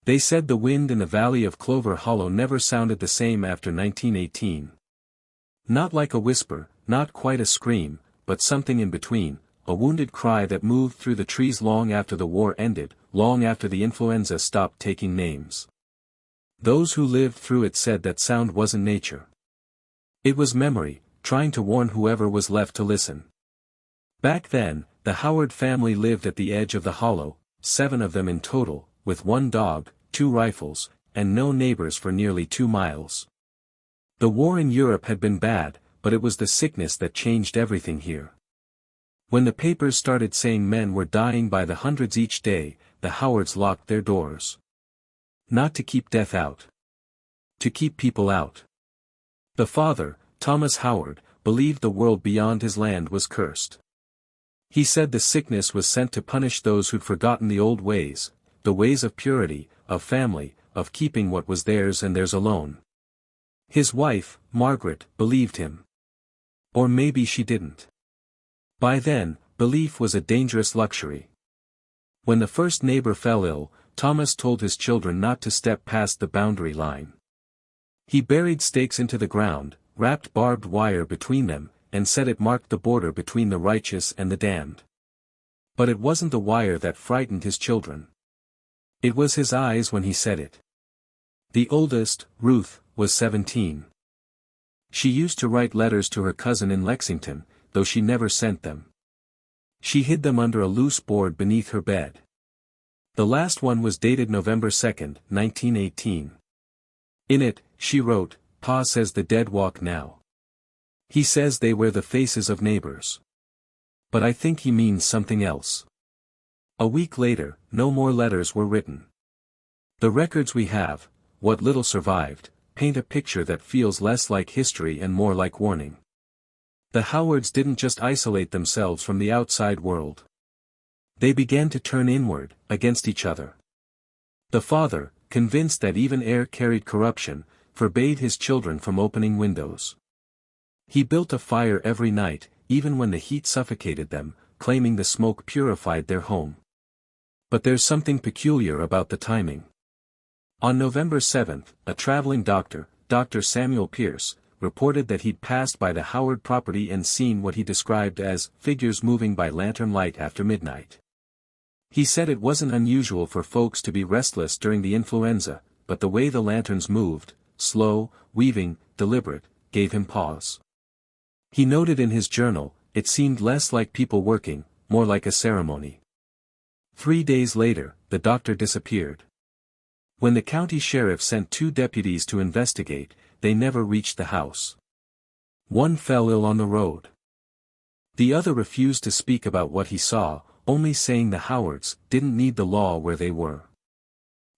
They said the wind in the valley of Clover Hollow never sounded the same after 1918. Not like a whisper, not quite a scream, but something in between, a wounded cry that moved through the trees long after the war ended, long after the influenza stopped taking names. Those who lived through it said that sound wasn't nature. It was memory, trying to warn whoever was left to listen. Back then, the Howard family lived at the edge of the hollow, 7 of them in total, with 1 dog, 2 rifles, and no neighbors for nearly 2 miles. The war in Europe had been bad, but it was the sickness that changed everything here. When the papers started saying men were dying by the hundreds each day, the Howards locked their doors. Not to keep death out. To keep people out. The father, Thomas Howard, believed the world beyond his land was cursed. He said the sickness was sent to punish those who'd forgotten the old ways, the ways of purity, of family, of keeping what was theirs and theirs alone. His wife, Margaret, believed him. Or maybe she didn't. By then, belief was a dangerous luxury. When the first neighbor fell ill, Thomas told his children not to step past the boundary line. He buried stakes into the ground, wrapped barbed wire between them, and said it marked the border between the righteous and the damned. But it wasn't the wire that frightened his children. It was his eyes when he said it. The oldest, Ruth, was 17. She used to write letters to her cousin in Lexington, though she never sent them. She hid them under a loose board beneath her bed. The last one was dated November 2, 1918. In it, she wrote, "Pa says the dead walk now. He says they wear the faces of neighbors. But I think he means something else." A week later, no more letters were written. The records we have, what little survived, paint a picture that feels less like history and more like warning. The Howards didn't just isolate themselves from the outside world. They began to turn inward, against each other. The father, convinced that even air carried corruption, forbade his children from opening windows. He built a fire every night, even when the heat suffocated them, claiming the smoke purified their home. But there's something peculiar about the timing. On November 7, a traveling doctor, Dr. Samuel Pierce, reported that he'd passed by the Howard property and seen what he described as figures moving by lantern light after midnight. He said it wasn't unusual for folks to be restless during the influenza, but the way the lanterns moved, slow, weaving, deliberate, gave him pause. He noted in his journal, it seemed less like people working, more like a ceremony. 3 days later, the doctor disappeared. When the county sheriff sent 2 deputies to investigate, they never reached the house. One fell ill on the road. The other refused to speak about what he saw, only saying the Howards didn't need the law where they were.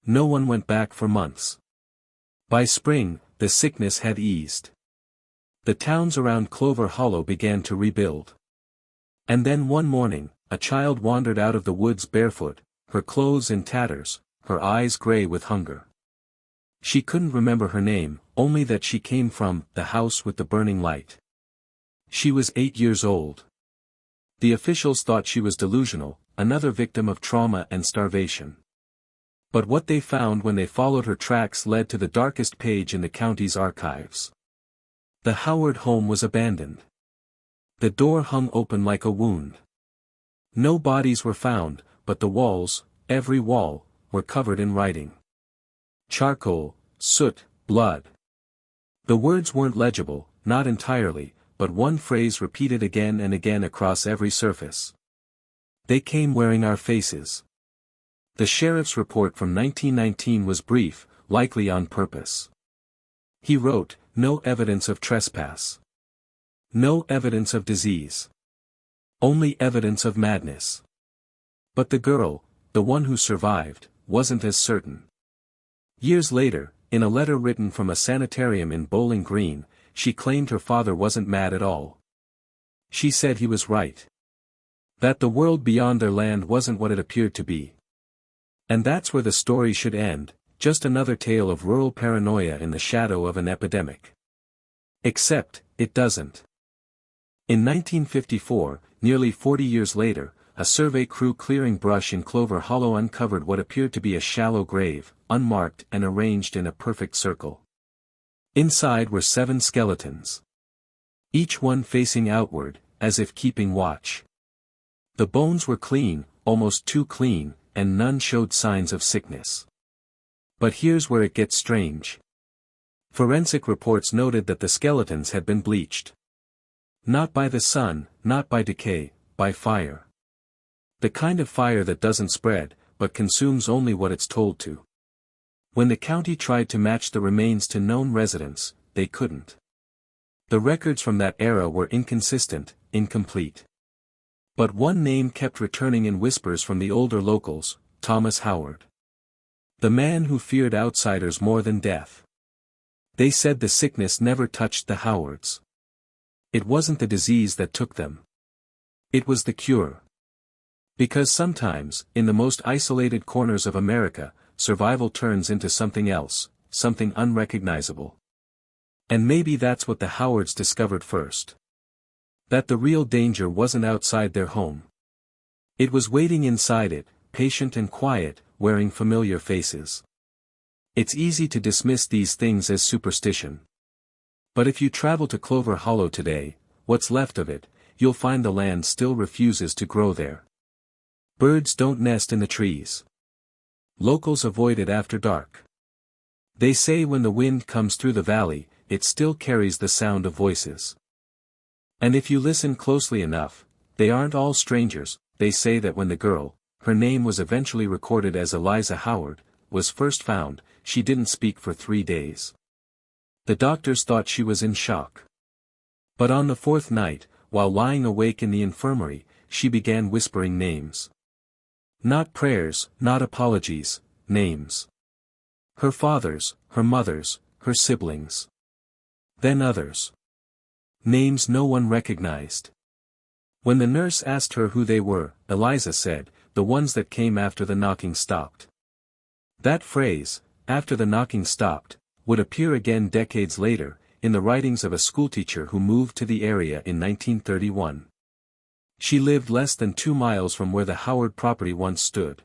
No one went back for months. By spring, the sickness had eased. The towns around Clover Hollow began to rebuild. And then one morning, a child wandered out of the woods barefoot, her clothes in tatters, her eyes gray with hunger. She couldn't remember her name, only that she came from the house with the burning light. She was 8 years old. The officials thought she was delusional, another victim of trauma and starvation. But what they found when they followed her tracks led to the darkest page in the county's archives. The Howard home was abandoned. The door hung open like a wound. No bodies were found, but the walls, every wall, were covered in writing. Charcoal, soot, blood. The words weren't legible, not entirely, but one phrase repeated again and again across every surface. "They came wearing our faces." The sheriff's report from 1919 was brief, likely on purpose. He wrote, "No evidence of trespass. No evidence of disease. Only evidence of madness." But the girl, the one who survived, wasn't as certain. Years later, in a letter written from a sanitarium in Bowling Green, she claimed her father wasn't mad at all. She said he was right. That the world beyond their land wasn't what it appeared to be. And that's where the story should end, just another tale of rural paranoia in the shadow of an epidemic. Except, it doesn't. In 1954, nearly 40 years later, a survey crew clearing brush in Clover Hollow uncovered what appeared to be a shallow grave, unmarked and arranged in a perfect circle. Inside were 7 skeletons. Each one facing outward, as if keeping watch. The bones were clean, almost too clean, and none showed signs of sickness. But here's where it gets strange. Forensic reports noted that the skeletons had been bleached. Not by the sun, not by decay, by fire. The kind of fire that doesn't spread, but consumes only what it's told to. When the county tried to match the remains to known residents, they couldn't. The records from that era were inconsistent, incomplete. But one name kept returning in whispers from the older locals, Thomas Howard. The man who feared outsiders more than death. They said the sickness never touched the Howards. It wasn't the disease that took them. It was the cure. Because sometimes, in the most isolated corners of America, survival turns into something else, something unrecognizable. And maybe that's what the Howards discovered first. That the real danger wasn't outside their home. It was waiting inside it, patient and quiet, wearing familiar faces. It's easy to dismiss these things as superstition. But if you travel to Clover Hollow today, what's left of it, you'll find the land still refuses to grow there. Birds don't nest in the trees. Locals avoid it after dark. They say when the wind comes through the valley, it still carries the sound of voices. And if you listen closely enough, they aren't all strangers. They say that when the girl, her name was eventually recorded as Eliza Howard, was first found, she didn't speak for 3 days. The doctors thought she was in shock. But on the 4th night, while lying awake in the infirmary, she began whispering names. Not prayers, not apologies, names. Her father's, her mother's, her siblings. Then others. Names no one recognized. When the nurse asked her who they were, Eliza said, the ones that came after the knocking stopped. That phrase, after the knocking stopped, would appear again decades later, in the writings of a schoolteacher who moved to the area in 1931. She lived less than 2 miles from where the Howard property once stood.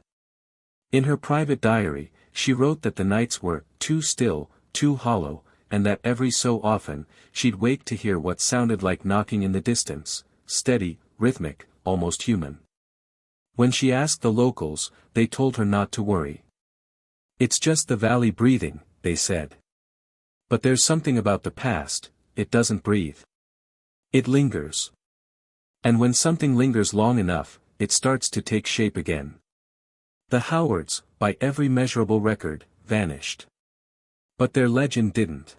In her private diary, she wrote that the nights were too still, too hollow, and that every so often, she'd wake to hear what sounded like knocking in the distance, steady, rhythmic, almost human. When she asked the locals, they told her not to worry. It's just the valley breathing, they said. But there's something about the past, it doesn't breathe. It lingers. And when something lingers long enough, it starts to take shape again. The Howards, by every measurable record, vanished. But their legend didn't.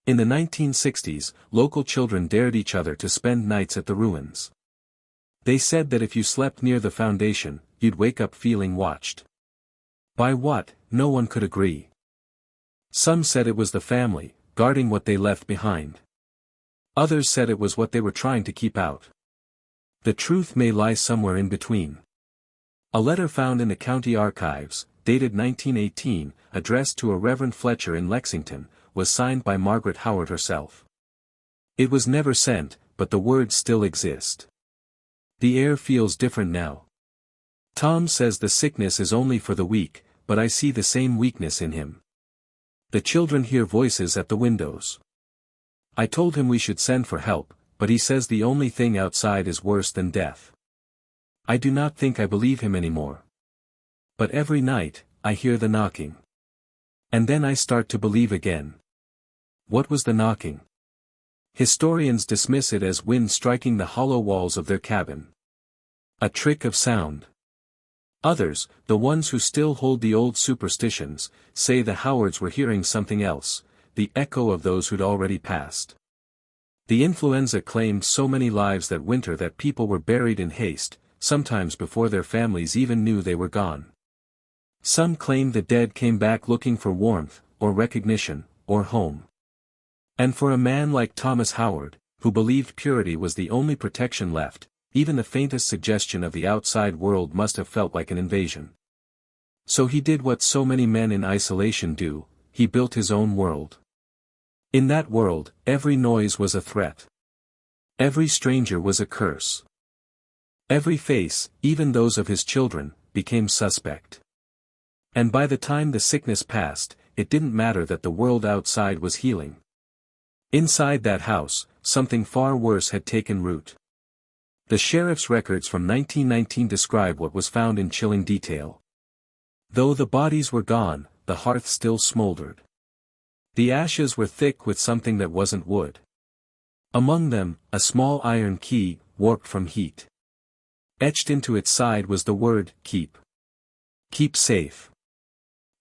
In the 1960s, local children dared each other to spend nights at the ruins. They said that if you slept near the foundation, you'd wake up feeling watched. By what, no one could agree. Some said it was the family, guarding what they left behind. Others said it was what they were trying to keep out. The truth may lie somewhere in between. A letter found in the county archives, dated 1918, addressed to a Reverend Fletcher in Lexington, was signed by Margaret Howard herself. It was never sent, but the words still exist. The air feels different now. Tom says the sickness is only for the weak, but I see the same weakness in him. The children hear voices at the windows. I told him we should send for help, but he says the only thing outside is worse than death. I do not think I believe him anymore. But every night, I hear the knocking. And then I start to believe again. What was the knocking? Historians dismiss it as wind striking the hollow walls of their cabin. A trick of sound. Others, the ones who still hold the old superstitions, say the Howards were hearing something else, the echo of those who'd already passed. The influenza claimed so many lives that winter that people were buried in haste, sometimes before their families even knew they were gone. Some claimed the dead came back looking for warmth, or recognition, or home. And for a man like Thomas Howard, who believed purity was the only protection left, even the faintest suggestion of the outside world must have felt like an invasion. So he did what so many men in isolation do, he built his own world. In that world, every noise was a threat. Every stranger was a curse. Every face, even those of his children, became suspect. And by the time the sickness passed, it didn't matter that the world outside was healing. Inside that house, something far worse had taken root. The sheriff's records from 1919 describe what was found in chilling detail. Though the bodies were gone, the hearth still smoldered. The ashes were thick with something that wasn't wood. Among them, a small iron key, warped from heat. Etched into its side was the word, keep. Keep safe.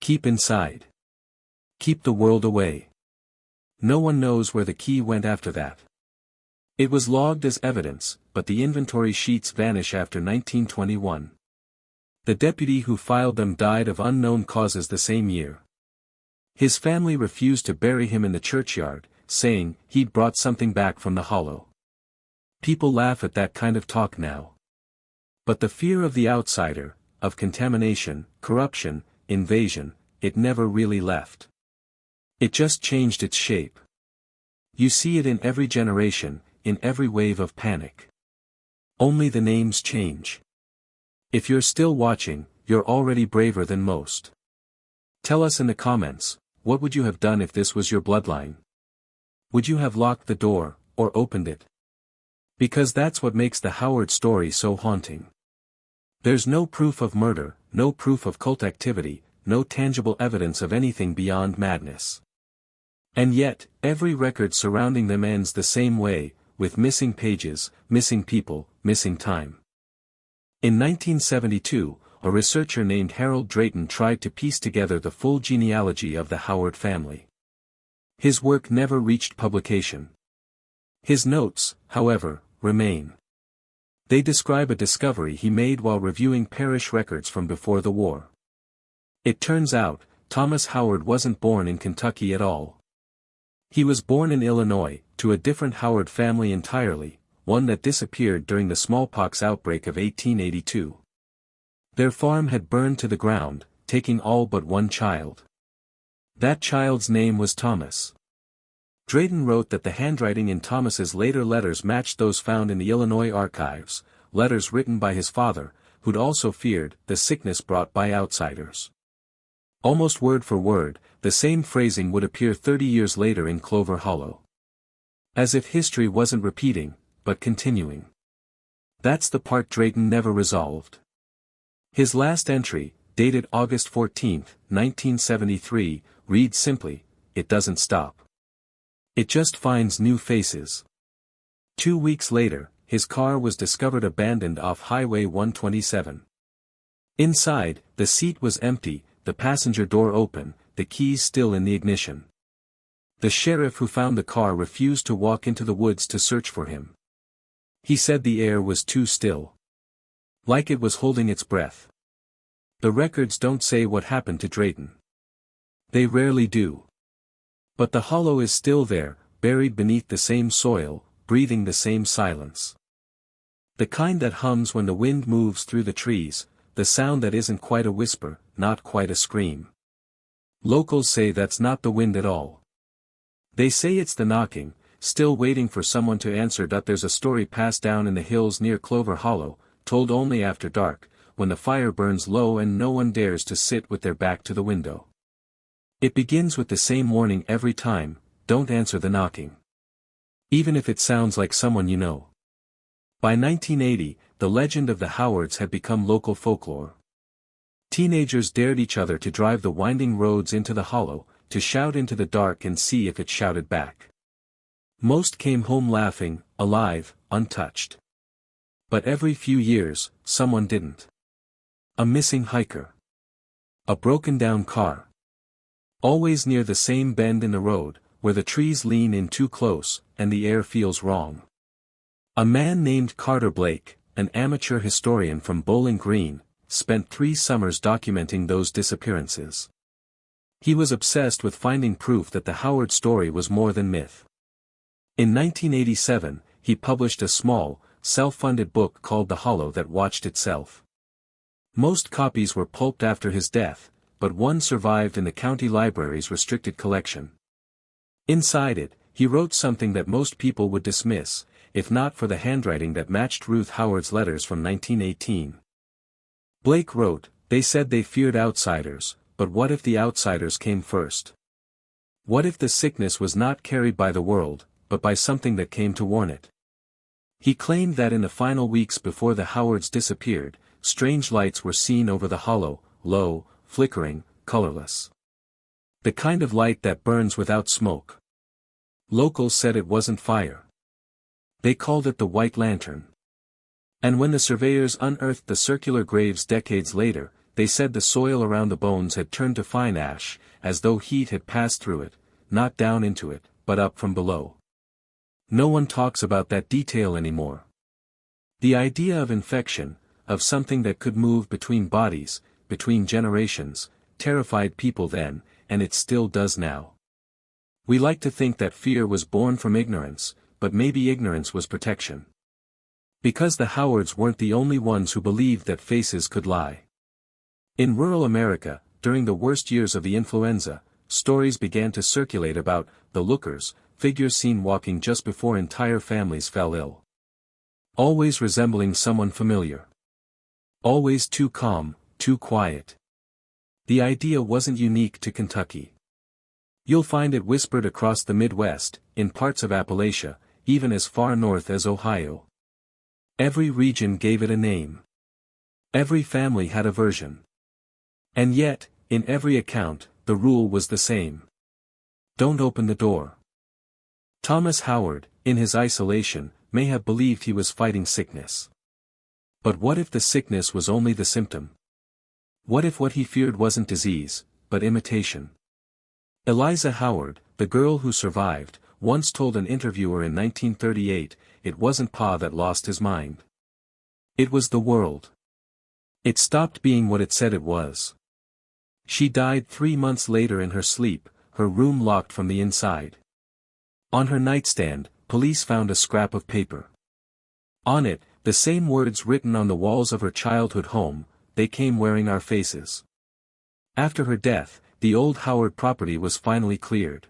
Keep inside. Keep the world away. No one knows where the key went after that. It was logged as evidence, but the inventory sheets vanish after 1921. The deputy who filed them died of unknown causes the same year. His family refused to bury him in the churchyard, saying he'd brought something back from the hollow. People laugh at that kind of talk now. But the fear of the outsider, of contamination, corruption, invasion, it never really left. It just changed its shape. You see it in every generation, in every wave of panic. Only the names change. If you're still watching, you're already braver than most. Tell us in the comments, what would you have done if this was your bloodline? Would you have locked the door, or opened it? Because that's what makes the Howard story so haunting. There's no proof of murder, no proof of cult activity, no tangible evidence of anything beyond madness. And yet, every record surrounding them ends the same way, with missing pages, missing people, missing time. In 1972, a researcher named Harold Drayton tried to piece together the full genealogy of the Howard family. His work never reached publication. His notes, however, remain. They describe a discovery he made while reviewing parish records from before the war. It turns out, Thomas Howard wasn't born in Kentucky at all. He was born in Illinois, to a different Howard family entirely, one that disappeared during the smallpox outbreak of 1882. Their farm had burned to the ground, taking all but one child. That child's name was Thomas. Drayton wrote that the handwriting in Thomas's later letters matched those found in the Illinois archives, letters written by his father, who'd also feared the sickness brought by outsiders. Almost word for word, the same phrasing would appear 30 years later in Clover Hollow. As if history wasn't repeating, but continuing. That's the part Drayton never resolved. His last entry, dated August 14, 1973, reads simply, "It doesn't stop. It just finds new faces." 2 weeks later, his car was discovered abandoned off Highway 127. Inside, the seat was empty, the passenger door open, the keys still in the ignition. The sheriff who found the car refused to walk into the woods to search for him. He said the air was too still. Like it was holding its breath. The records don't say what happened to Drayton. They rarely do. But the hollow is still there, buried beneath the same soil, breathing the same silence. The kind that hums when the wind moves through the trees, the sound that isn't quite a whisper, not quite a scream. Locals say that's not the wind at all. They say it's the knocking, still waiting for someone to answer. There's a story passed down in the hills near Clover Hollow, told only after dark, when the fire burns low and no one dares to sit with their back to the window. It begins with the same warning every time: don't answer the knocking. Even if it sounds like someone you know. By 1980, the legend of the Howards had become local folklore. Teenagers dared each other to drive the winding roads into the hollow, to shout into the dark and see if it shouted back. Most came home laughing, alive, untouched. But every few years, someone didn't. A missing hiker. A broken down car. Always near the same bend in the road, where the trees lean in too close, and the air feels wrong. A man named Carter Blake, an amateur historian from Bowling Green, spent 3 summers documenting those disappearances. He was obsessed with finding proof that the Howard story was more than myth. In 1987, he published a small, self-funded book called The Hollow That Watched Itself. Most copies were pulped after his death, but one survived in the county library's restricted collection. Inside it, He wrote something that most people would dismiss, if not for the handwriting that matched Ruth Howard's letters from 1918. Blake wrote, "They said they feared outsiders, but what if the outsiders came first? What if the sickness was not carried by the world, but by something that came to warn it?" He claimed that in the final weeks before the Howards disappeared, strange lights were seen over the hollow, low, flickering, colorless. The kind of light that burns without smoke. Locals said it wasn't fire. They called it the White Lantern. And when the surveyors unearthed the circular graves decades later, they said the soil around the bones had turned to fine ash, as though heat had passed through it, not down into it, but up from below. No one talks about that detail anymore. The idea of infection, of something that could move between bodies, between generations, terrified people then, and it still does now. We like to think that fear was born from ignorance, but maybe ignorance was protection. Because the Howards weren't the only ones who believed that faces could lie. In rural America, during the worst years of the influenza, stories began to circulate about the lookers, figures seen walking just before entire families fell ill. Always resembling someone familiar. Always too calm, too quiet. The idea wasn't unique to Kentucky. You'll find it whispered across the Midwest, in parts of Appalachia, even as far north as Ohio. Every region gave it a name. Every family had a version. And yet, in every account, the rule was the same. Don't open the door. Thomas Howard, in his isolation, may have believed he was fighting sickness. But what if the sickness was only the symptom? What if what he feared wasn't disease, but imitation? Eliza Howard, the girl who survived, once told an interviewer in 1938, it wasn't Pa that lost his mind. It was the world. It stopped being what it said it was. She died 3 months later in her sleep, her room locked from the inside. On her nightstand, police found a scrap of paper. On it, the same words written on the walls of her childhood home, "They came wearing our faces." After her death, the old Howard property was finally cleared.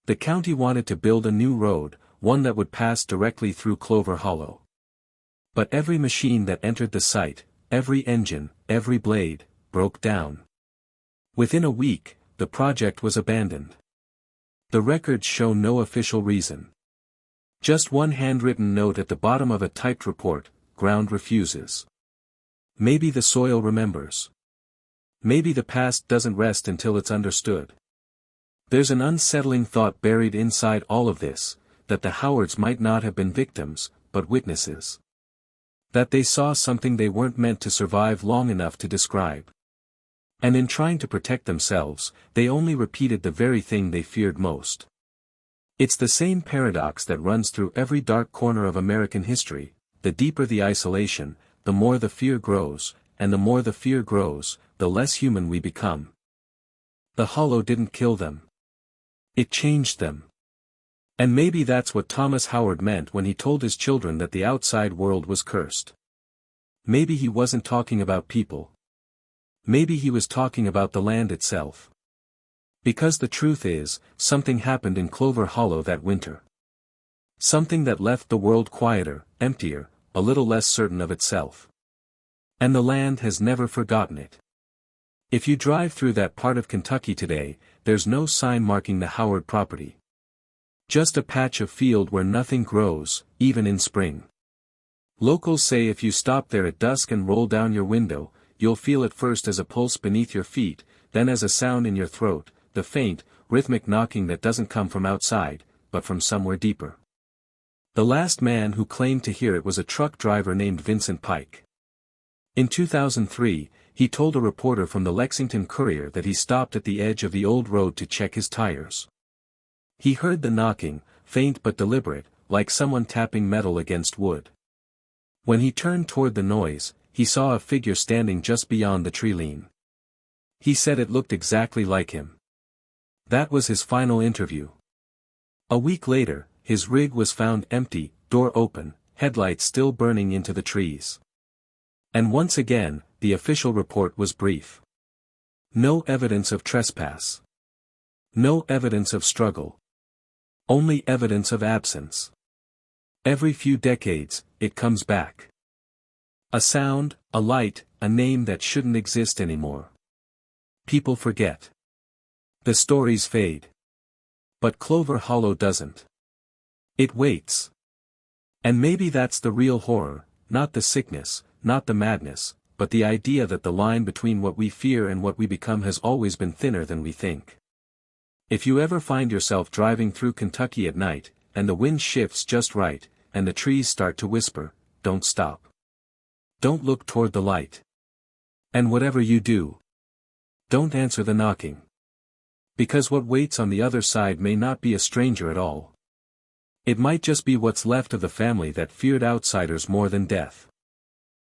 The county wanted to build a new road, one that would pass directly through Clover Hollow. But every machine that entered the site, every engine, every blade, broke down. Within a week, the project was abandoned. The records show no official reason. Just one handwritten note at the bottom of a typed report, "Ground refuses." Maybe the soil remembers. Maybe the past doesn't rest until it's understood. There's an unsettling thought buried inside all of this, that the Howards might not have been victims, but witnesses. That they saw something they weren't meant to survive long enough to describe. And in trying to protect themselves, they only repeated the very thing they feared most. It's the same paradox that runs through every dark corner of American history: the deeper the isolation, the more the fear grows, and the more the fear grows, the less human we become. The hollow didn't kill them. It changed them. And maybe that's what Thomas Howard meant when he told his children that the outside world was cursed. Maybe he wasn't talking about people. Maybe he was talking about the land itself. Because the truth is, something happened in Clover Hollow that winter. Something that left the world quieter, emptier, a little less certain of itself. And the land has never forgotten it. If you drive through that part of Kentucky today, there's no sign marking the Howard property. Just a patch of field where nothing grows, even in spring. Locals say if you stop there at dusk and roll down your window, you'll feel it first as a pulse beneath your feet, then as a sound in your throat, the faint, rhythmic knocking that doesn't come from outside, but from somewhere deeper. The last man who claimed to hear it was a truck driver named Vincent Pike. In 2003, he told a reporter from the Lexington Courier that he stopped at the edge of the old road to check his tires. He heard the knocking, faint but deliberate, like someone tapping metal against wood. When he turned toward the noise, he saw a figure standing just beyond the tree line. He said it looked exactly like him. That was his final interview. A week later, his rig was found empty, door open, headlights still burning into the trees. And once again, the official report was brief. No evidence of trespass. No evidence of struggle. Only evidence of absence. Every few decades, it comes back. A sound, a light, a name that shouldn't exist anymore. People forget. The stories fade. But Clover Hollow doesn't. It waits. And maybe that's the real horror, not the sickness, not the madness, but the idea that the line between what we fear and what we become has always been thinner than we think. If you ever find yourself driving through Kentucky at night, and the wind shifts just right, and the trees start to whisper, don't stop. Don't look toward the light. And whatever you do, don't answer the knocking. Because what waits on the other side may not be a stranger at all. It might just be what's left of the family that feared outsiders more than death.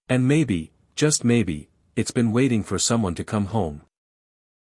And maybe, just maybe, it's been waiting for someone to come home.